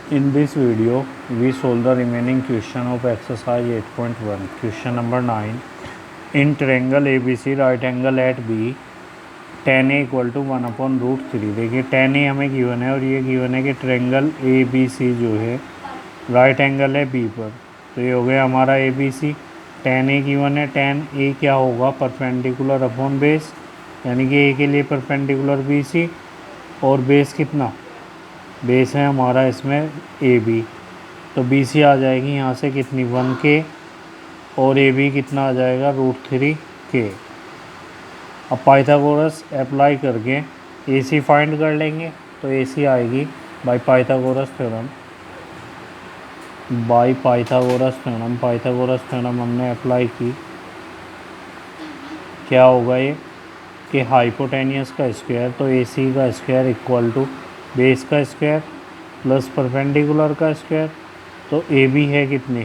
In this video, we solve the remaining question of exercise 8.1. Question number 9. In triangle ABC, right angle at B, tan A equal to 1/√3। देखिए tan A हमें given है और ये given है कि triangle ABC जो है right angle है B पर। तो ये हो गया हमारा ABC। tan A गिवन है, tan A क्या होगा, परपेंडिकुलर अपॉन बेस, यानी कि A के लिए परपेंडिकुलर BC और बेस कितना, बेस है हमारा इसमें AB। तो BC आ जाएगी यहाँ से कितनी 1K और AB कितना आ जाएगा √3K। अब पाइथागोरस अप्लाई करके AC फाइंड कर लेंगे। तो AC आएगी by Pythagoras theorem. Pythagoras theorem हमने अप्लाई की। क्या होगा ये कि हाइपोटेनियस का स्क्वायर, तो AC का स्क्वायर इक्वल टू बेस का स्क्वायर प्लस परपेंडिकुलर का स्क्वायर। तो AB है कितनी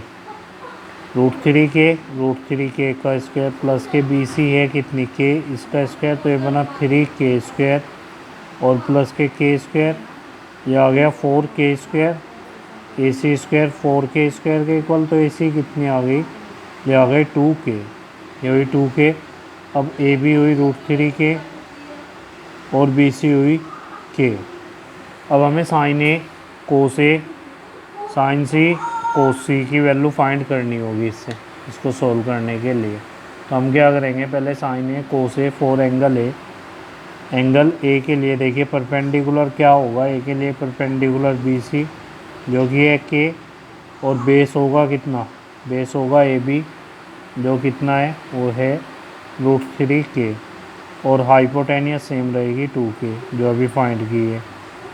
√3K का स्क्वायर प्लस के BC है कितनी K इसका स्क्वायर। तो ये बना 3K स्क्वायर और प्लस के K स्क्वायर, ये आ गया 4K square. AC square 4K square के इक्वल, तो AC कितनी आ गई, ये आ गई 2K, ये हुई 2K। अब AB हुई √3K और BC हुई K। अब हमें sine A cos A sine C cos C की वैल्यू फाइंड करनी होगी इसको सोल्व करने के लिए। तो हम क्या करेंगे, पहले sine A cos A for angle A के लिए देखिए परपेंडिकुलर क्या होगा, A के लिए परपेंडिकुलर BC जो कि है K और बेस होगा कितना, बेस होगा AB जो कितना है वो है √3K और हाइपोटेनियस सेम रहेगी 2K जो अभी फाइंड की है,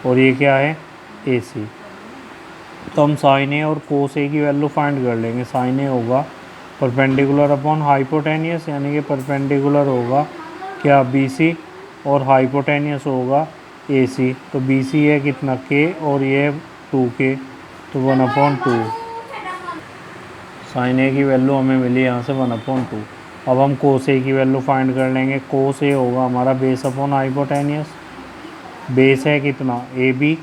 और ये क्या है AC। तो हम साइन A और कोस A की वैल्यू फाइंड कर लेंगे। साइन A होगा परपेंडिकुलर अपॉन हाइपोटेनियस, यानी कि परपेंडिकुलर होगा क्या BC और हाइपोटेनियस होगा AC। तो BC है कितना K और ये 2K, तो 1/2। साइन A की वैल्यू हमें मिली यहाँ से 1/2। अब हम कोस A की वैल्यू फाइंड कर लेंगे। कोस A होगा हमारा बेस अपॉन हाइपोटेनियस, बेस है कितना AB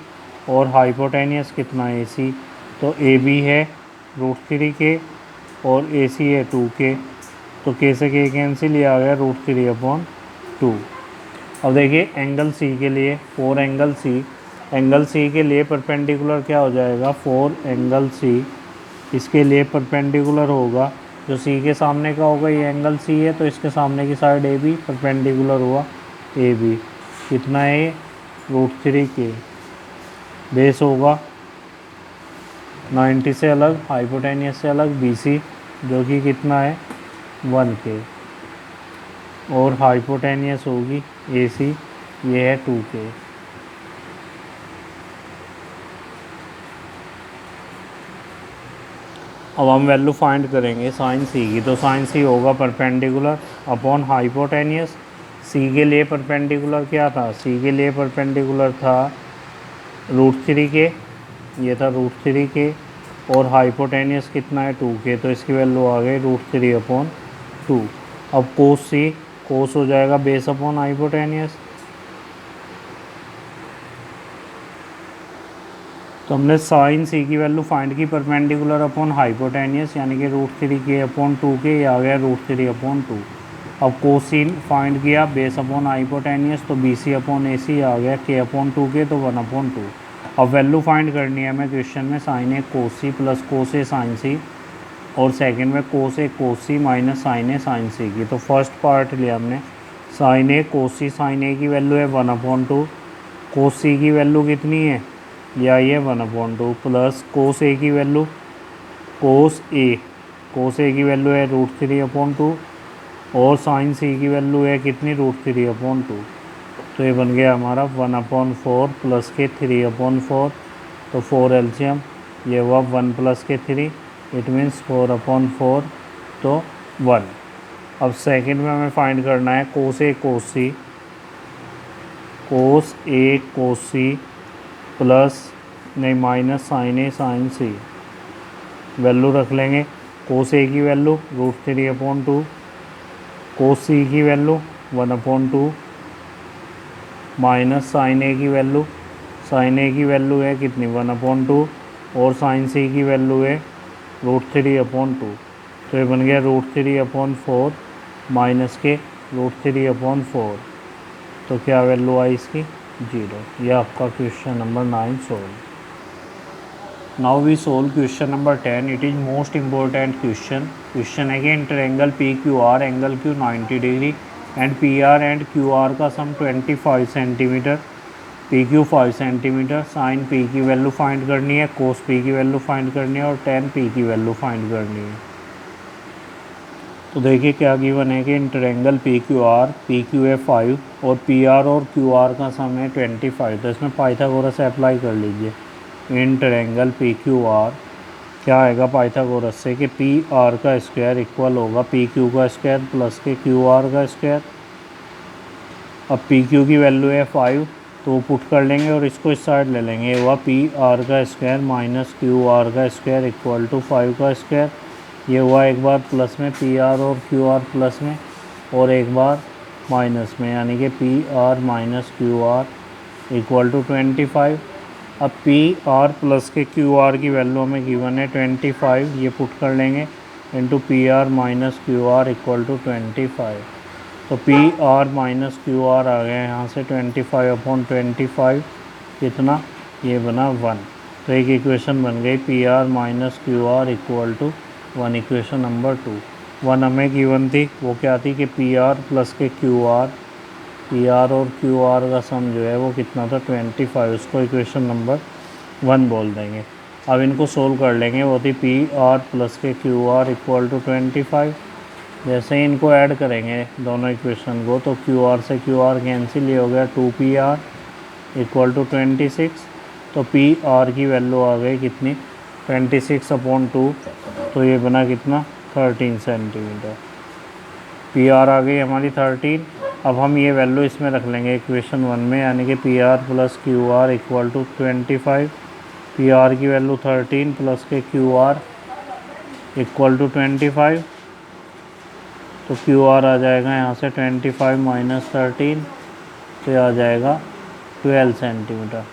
और हाइपोटेनियस कितना AC। तो AB है √3K और AC है 2K, तो K से K कैंसिल, ये आ गया √3/2। अब देखिए एंगल C के लिए, फोर एंगल C के लिए परपेंडिकुलर क्या हो जाएगा, फोर एंगल C इसके लिए परपेंडिकुलर होगा जो C के सामने का होगा, ये एंगल C है तो इसके सामने की साइड AB परपेंडिकुलर हुआ AB। कितना है √3K, बेस होगा 90 से अलग, हाइपोटेनियस से अलग BC जो कि कितना है 1K और हाइपोटेनियस होगी AC, ये है 2K। अब हम वैल्यू फाइंड करेंगे साइन C की। तो साइन C होगा परपेंडिकुलर अपॉन हाइपोटेनियस। C के लिए परपेंडिकुलर क्या था, C के लिए परपेंडिकुलर था √3K, ये था √3K और हाइपोटेनियस कितना है 2K, तो इसकी वैल्यू आ गई √3/2। अब कोस C, कोस हो जाएगा बेस अपॉन हाइपोटेनियस। तो हमने साइन C की वैल्यू फाइंड की परपेंडिकुलर अपॉन हाइपोटेनियस, यानी कि √3K/2K, ये आ गया √3/2। अब कोस C फाइंड किया बेस अपॉन हाइपोटेनियस, तो BC/AC आ गया K/2K, तो 1/2। अब वैल्यू फाइंड करनी है हमें क्वेश्चन में sine A cos C plus cos A sine C और सेकंड में cos A cos C minus sine A sine C की। तो फर्स्ट पार्ट लिया हमने sine A cos C, sine A की वैल्यू है 1/2, कोस C की वैल्यू कितनी है, या ये 1/2 प्लस कोस A की वैल्यू, कोस A की वैल्यू है √3/2 और साइन C की वैल्यू है कितनी √3/2। तो ये बन गया हमारा 1/4 प्लस के 3/4, तो 4 एलसीएम, ये हुआ 1 प्लस के 3, इट मीन्स 4/4, तो 1। अब सेकंड में हमें फाइंड करना है cos A cos C plus नहीं minus sine A sine C। Value रख लेंगे, कोस A की वैल्यू √3/2, कोस C की वैल्यू 1/2 माइनस साइन A की वैल्यू है कितनी 1/2 और साइन सी की वैल्यू है √3/2। तो ये बन गया √3/4 माइनस के √3/4। तो क्या वैल्यू आई इसकी 0। यह आपका question number 9 solve. Now we solve question number 10। It is most important question. Question है कि inter P Q R angle Q 90 degree and P R and Q R का sum 25 centimetre, P Q 5 centimetre. Sine P की value find करनी है, cos P की value find करनी है और टेन पी की वैल्यू फाइंड करनी है। तो देखिए क्या गिवन है कि इंटर पी क्यू है 5 और पी आर और क्यू आर का सम है 25। तो इसमें पाइथागोरस अप्लाई कर लीजिए। इंटर पी क्यू आर क्या आएगा पाइथागोरस से कि पी आर का स्क्वायर इक्वल होगा पी क्यू का स्क्वायर प्लस के क्यू आर का स्क्वायर। अब पी क्यू की वैल्यू है 5 तो पुट कर लेंगे और इसको इस साइड ले लेंगे। ये हुआ पी आर का स्क्वायर माइनस क्यू आर का स्क्वायर इक्वल टू 5 का स्क्वायर। ये हुआ एक बार प्लस में पी आर और क्यू आर प्लस में और एक बार माइनस में, यानी कि P R minus Q R equal to 25। अब पी आर प्लस के क्यू आर की वैल्यू हमें गिवन है 25, ये पुट कर लेंगे into P R minus Q R equal to 25। तो P R minus Q R आ गया यहाँ से 25/25 कितना, ये बना 1। तो एक इक्वेशन बन गई P R minus Q R equal to 1। Equation number 2। 1 हमें गिवन थी, वो क्या थी कि पी आर प्लस के क्यू आर, पी आर और क्यू आर का सम जो है वो कितना था 25। उसको इक्वेशन नंबर 1 बोल देंगे। अब इनको सोल्व कर लेंगे। वो थी पी आर प्लस के क्यू आर इक्वल टू 25। जैसे ही इनको ऐड करेंगे दोनों इक्वेशन को तो क्यू आर से क्यू आर कैंसिल, ये हो गया 2 पी आर इक्वल टू 26। तो पी आर की वैल्यू आ गई कितनी 26/2। तो ये बना कितना 13 सेंटीमीटर। पी आर आ गई हमारी 13। अब हम ये वैल्यू इसमें रख लेंगे इक्वेशन 1 में, यानी कि P R plus Q R equal to 25। P R की वैल्यू 13 प्लस के क्यू आर इक्वल टू 25। तो क्यू आर आ जाएगा यहाँ से 25 माइनस 13, तो ये आ जाएगा 12 सेंटीमीटर।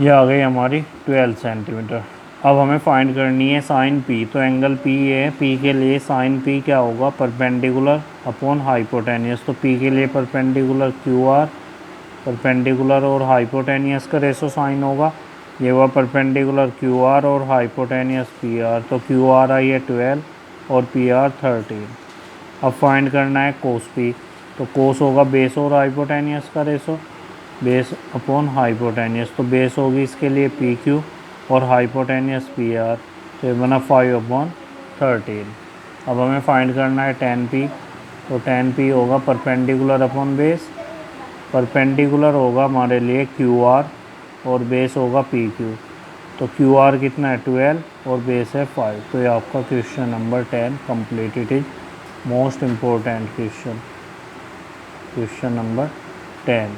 ये आ गई हमारी 12 सेंटीमीटर। अब हमें फाइंड करनी है साइन पी। तो एंगल पी है, पी के लिए साइन पी क्या होगा परपेंडिकुलर अपॉन हाइपोटेनियस। तो पी के लिए परपेंडिकुलर क्यू आर, परपेंडिकुलर और हाइपोटेनियस का रेशो साइन होगा। ये हुआ परपेंडिकुलर क्यू आर और हाइपोटेनियस पी आर। तो क्यू आर आई है 12 और पी आर 13। अब फाइंड करना है कोस पी। तो कोस होगा बेस और हाइपोटेनियस का रेशो, बेस अपॉन हाइपोटेनियस। तो बेस होगी इसके लिए पी क्यू और हाइपोटेनियस पी आर। तो ये बना 5/13। अब हमें फाइंड करना है tan पी। तो tan पी होगा परपेंडिकुलर अपॉन बेस। परपेंडिकुलर होगा हमारे लिए क्यू आर और बेस होगा पी क्यू। तो क्यू आर कितना है 12 और बेस है 5। तो ये आपका question number 10 complete. It is most important question, question number 10।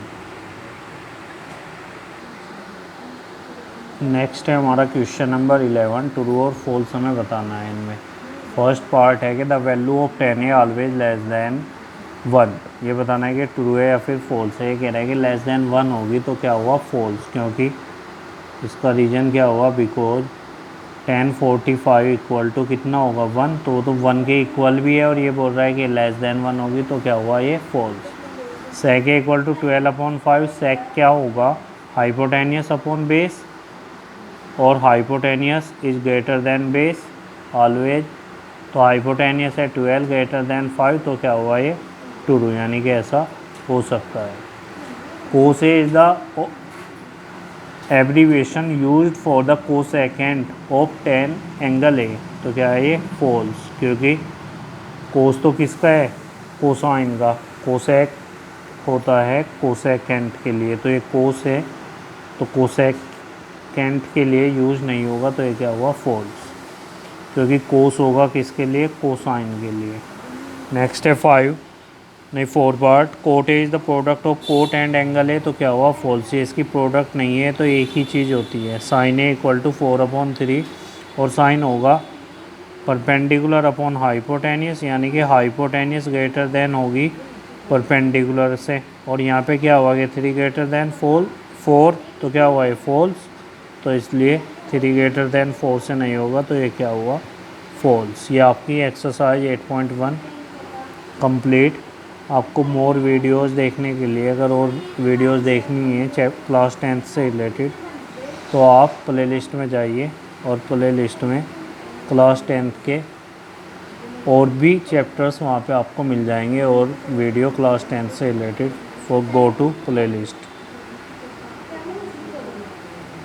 Next है हमारा क्वेश्चन नंबर 11। ट्रू और फॉल्स हमें बताना है इनमें। फर्स्ट पार्ट है कि द वैल्यू ऑफ 10 है ऑलवेज लेस दैन 1। ये बताना है कि ट्रू है या फिर फॉल्स है। ये कह रहा है कि लेस दैन 1 होगी तो क्या हुआ फॉल्स, क्योंकि इसका रीज़न क्या हुआ बिकॉज 1045 इक्वल टू कितना होगा 1। तो 1 के इक्वल भी है और ये बोल रहा है कि लेस दैन 1 होगी तो क्या हुआ ये फॉल्स। सेक है इक्वल टू 12/5। सेक क्या होगा हाइपोटेनियस अपॉन बेस और hypotenuse is greater than base always. तो हाइपोटेनियस है 12 ग्रेटर देन 5। तो क्या हुआ ये ट्रू, यानी कि ऐसा हो सकता है। Cos is the abbreviation used for the cosecant of 10 angle A. तो क्या है ये फॉल्स, क्योंकि कोस तो किसका है कोसाइन का, कोसेक होता है कोसेकेंट के लिए। तो ये कोस है तो कोसेकेंट के लिए यूज नहीं होगा। तो ये क्या हुआ फॉल्स, क्योंकि कोस होगा किसके लिए कोसाइन के लिए। नेक्स्ट है 4 part. Cot is the product of cot and angle है। तो क्या हुआ फॉल्स, ये इसकी प्रोडक्ट नहीं है। तो एक ही चीज़ होती है साइन ए इक्वल टू 4/3 और साइन होगा परपेंडिकुलर अपॉन हाइपोटेनियस, यानी कि हाइपोटेनियस ग्रेटर देन होगी परपेंडिकुलर से। और यहाँ पे क्या हुआ कि 3 ग्रेटर देन 4। तो क्या हुआ है फॉल्स। तो तो इसलिए 3 ग्रेटर देन 4 से नहीं होगा, तो ये क्या हुआ, फॉल्स। ये आपकी एक्सरसाइज 8.1 कंप्लीट। आपको मोर वीडियोस देखने के लिए, अगर और वीडियोस देखनी है क्लास 10th से रिलेटेड, तो आप प्लेलिस्ट में जाइए और प्लेलिस्ट में क्लास 10th के और भी चैप्टर्स वहाँ पे आपको मिल जाएंगे और वीडियो क्लास 10th से रिलेटेड। For go to playlist.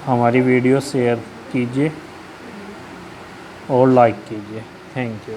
हमारी वीडियो शेयर कीजिए और लाइक कीजिए। Thank you.